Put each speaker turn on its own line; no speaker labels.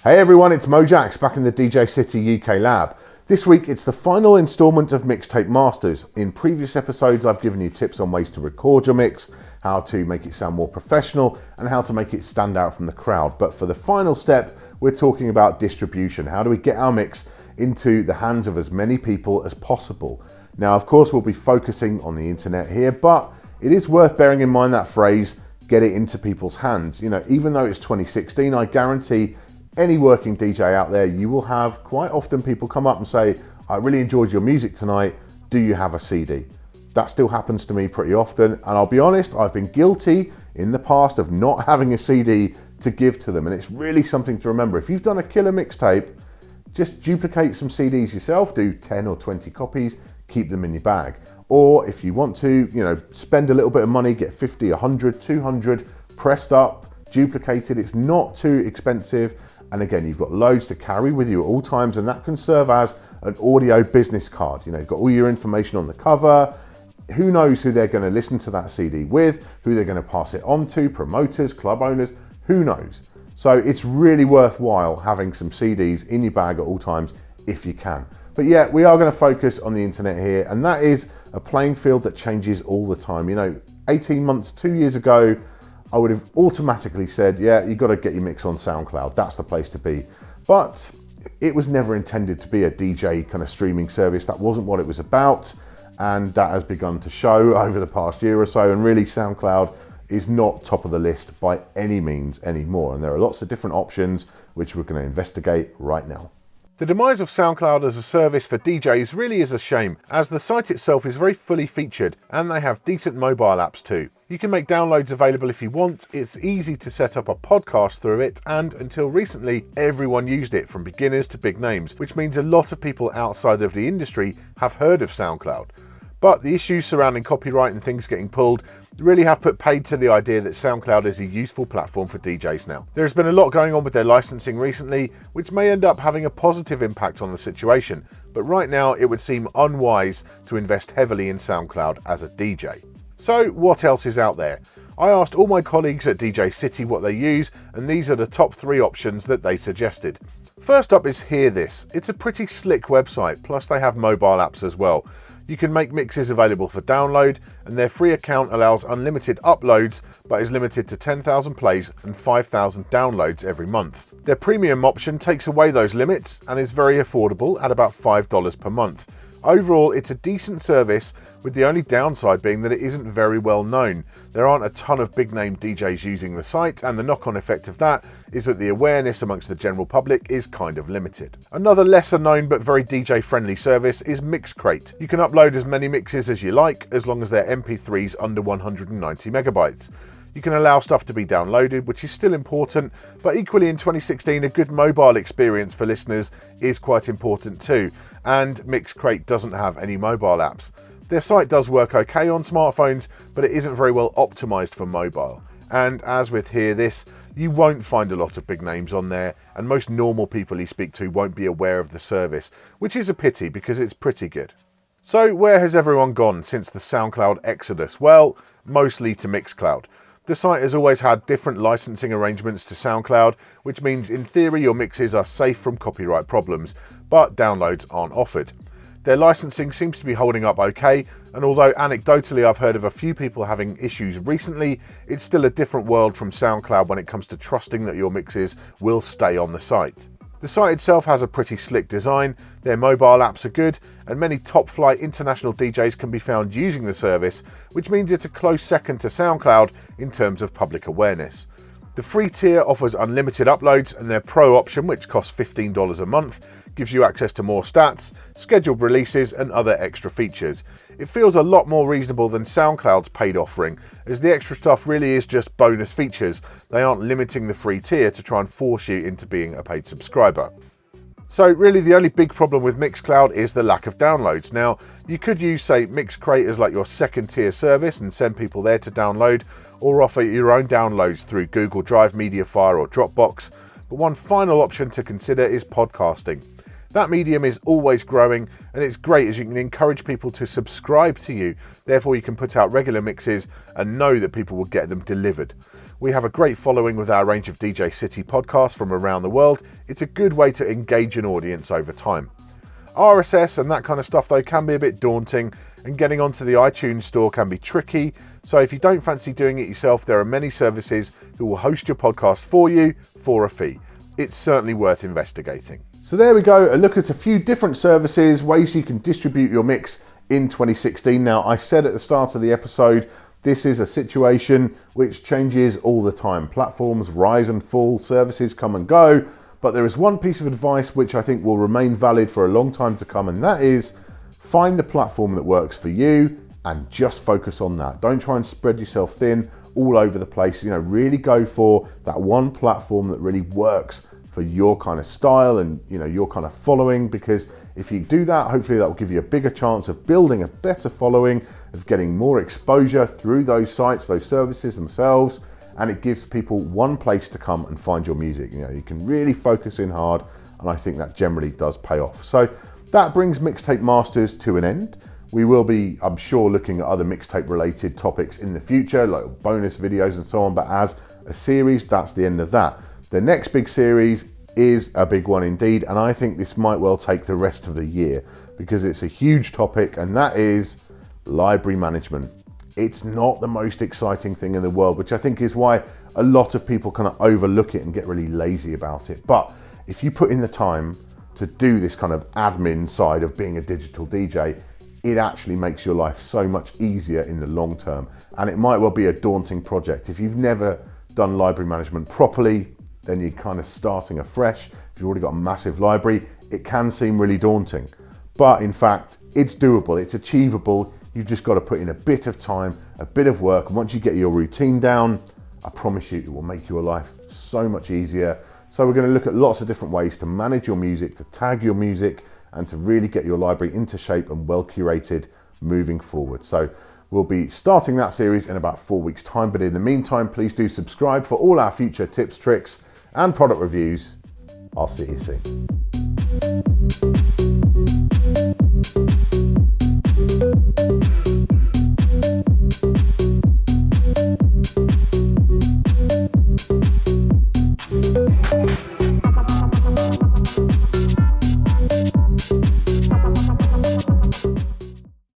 Hey everyone, it's Mojaxx back in the DJ City UK lab. This week it's the final instalment of Mixtape Masters. In previous episodes I've given you tips on ways to record your mix, how to make it sound more professional and how to make it stand out from the crowd. But for the final step we're talking about distribution. How do we get our mix into the hands of as many people as possible? Now of course we'll be focusing on the internet here, but it is worth bearing in mind that phrase, get it into people's hands. You know, even though it's 2016, I guarantee any working DJ out there, you will have quite often people come up and say, I really enjoyed your music tonight, do you have a CD? That still happens to me pretty often, and I'll be honest, I've been guilty in the past of not having a CD to give to them, and it's really something to remember. If you've done a killer mixtape, just duplicate some CDs yourself, do 10 or 20 copies, keep them in your bag. Or if you want to, spend a little bit of money, get 50, 100, 200 pressed up, duplicated, it's not too expensive. And again, you've got loads to carry with you at all times, and that can serve as an audio business card. You've got all your information on the cover. Who knows who they're going to listen to that CD with, who they're going to pass it on to, promoters, club owners, who knows? So it's really worthwhile having some CDs in your bag at all times if you can. But yeah, we are going to focus on the internet here, and that is a playing field that changes all the time. 18 months, 2 years ago, I would have automatically said, yeah, you've got to get your mix on Soundcloud. That's the place to be. But it was never intended to be a DJ kind of streaming service. That wasn't what it was about. And that has begun to show over the past year or so. And really, Soundcloud is not top of the list by any means anymore. And there are lots of different options which we're going to investigate right now. The demise of Soundcloud as a service for DJs really is a shame, as the site itself is very fully featured and they have decent mobile apps too. You can make downloads available if you want, it's easy to set up a podcast through it, and until recently everyone used it, from beginners to big names, which means a lot of people outside of the industry have heard of Soundcloud. But the issues surrounding copyright and things getting pulled really have put paid to the idea that Soundcloud is a useful platform for DJs now. There has been a lot going on with their licensing recently, which may end up having a positive impact on the situation, but right now it would seem unwise to invest heavily in Soundcloud as a DJ. So what else is out there? I asked all my colleagues at DJ City what they use, and these are the top 3 options that they suggested. First up is Hear This. It's a pretty slick website, plus they have mobile apps as well. You can make mixes available for download, and their free account allows unlimited uploads, but is limited to 10,000 plays and 5,000 downloads every month. Their premium option takes away those limits and is very affordable at about $5 per month. Overall, it's a decent service, with the only downside being that it isn't very well known. There aren't a ton of big name DJs using the site, and the knock-on effect of that is that the awareness amongst the general public is kind of limited. Another lesser known but very DJ friendly service is Mixcrate. You can upload as many mixes as you like, as long as they're MP3s under 190 megabytes. You can allow stuff to be downloaded, which is still important, but equally in 2016, a good mobile experience for listeners is quite important too, and Mixcrate doesn't have any mobile apps. Their site does work okay on smartphones, but it isn't very well optimized for mobile. And as with Hear This, you won't find a lot of big names on there, and most normal people you speak to won't be aware of the service, which is a pity because it's pretty good. So where has everyone gone since the SoundCloud exodus? Well, mostly to Mixcloud. The site has always had different licensing arrangements to SoundCloud, which means in theory your mixes are safe from copyright problems, but downloads aren't offered. Their licensing seems to be holding up okay, and although anecdotally I've heard of a few people having issues recently, it's still a different world from SoundCloud when it comes to trusting that your mixes will stay on the site. The site itself has a pretty slick design, their mobile apps are good, and many top-flight international DJs can be found using the service, which means it's a close second to SoundCloud in terms of public awareness. The free tier offers unlimited uploads, and their Pro option, which costs $15 a month, gives you access to more stats, scheduled releases and other extra features. It feels a lot more reasonable than SoundCloud's paid offering, as the extra stuff really is just bonus features. They aren't limiting the free tier to try and force you into being a paid subscriber. So really the only big problem with Mixcloud is the lack of downloads. Now, you could use, say, Mixcrate as like your second tier service and send people there to download, or offer your own downloads through Google Drive, Mediafire or Dropbox. But one final option to consider is podcasting. That medium is always growing, and it's great as you can encourage people to subscribe to you. Therefore, you can put out regular mixes and know that people will get them delivered. We have a great following with our range of DJ City podcasts from around the world. It's a good way to engage an audience over time. RSS and that kind of stuff, though, can be a bit daunting, and getting onto the iTunes store can be tricky. So if you don't fancy doing it yourself, there are many services who will host your podcast for you for a fee. It's certainly worth investigating. So there we go, a look at a few different services, ways you can distribute your mix in 2016. Now, I said at the start of the episode, this is a situation which changes all the time. Platforms rise and fall, services come and go, but there is one piece of advice which I think will remain valid for a long time to come, and that is find the platform that works for you and just focus on that. Don't try and spread yourself thin all over the place. Really go for that one platform that really works for your kind of style and your kind of following, because if you do that, hopefully that will give you a bigger chance of building a better following, of getting more exposure through those sites, those services themselves, and it gives people one place to come and find your music. You can really focus in hard, and I think that generally does pay off. So that brings Mixtape Masters to an end. We will be, I'm sure, looking at other mixtape related topics in the future, like bonus videos and so on, but as a series, that's the end of that. The next big series is a big one indeed, and I think this might well take the rest of the year because it's a huge topic, and that is library management. It's not the most exciting thing in the world, which I think is why a lot of people kind of overlook it and get really lazy about it. But if you put in the time to do this kind of admin side of being a digital DJ, it actually makes your life so much easier in the long term. And it might well be a daunting project. If you've never done library management properly, then you're kind of starting afresh. If you've already got a massive library, it can seem really daunting. But in fact, it's doable, it's achievable. You've just got to put in a bit of time, a bit of work. And once you get your routine down, I promise you, it will make your life so much easier. So we're going to look at lots of different ways to manage your music, to tag your music, and to really get your library into shape and well curated moving forward. So we'll be starting that series in about 4 weeks' time. But in the meantime, please do subscribe for all our future tips, tricks, and product reviews. I'll see you soon.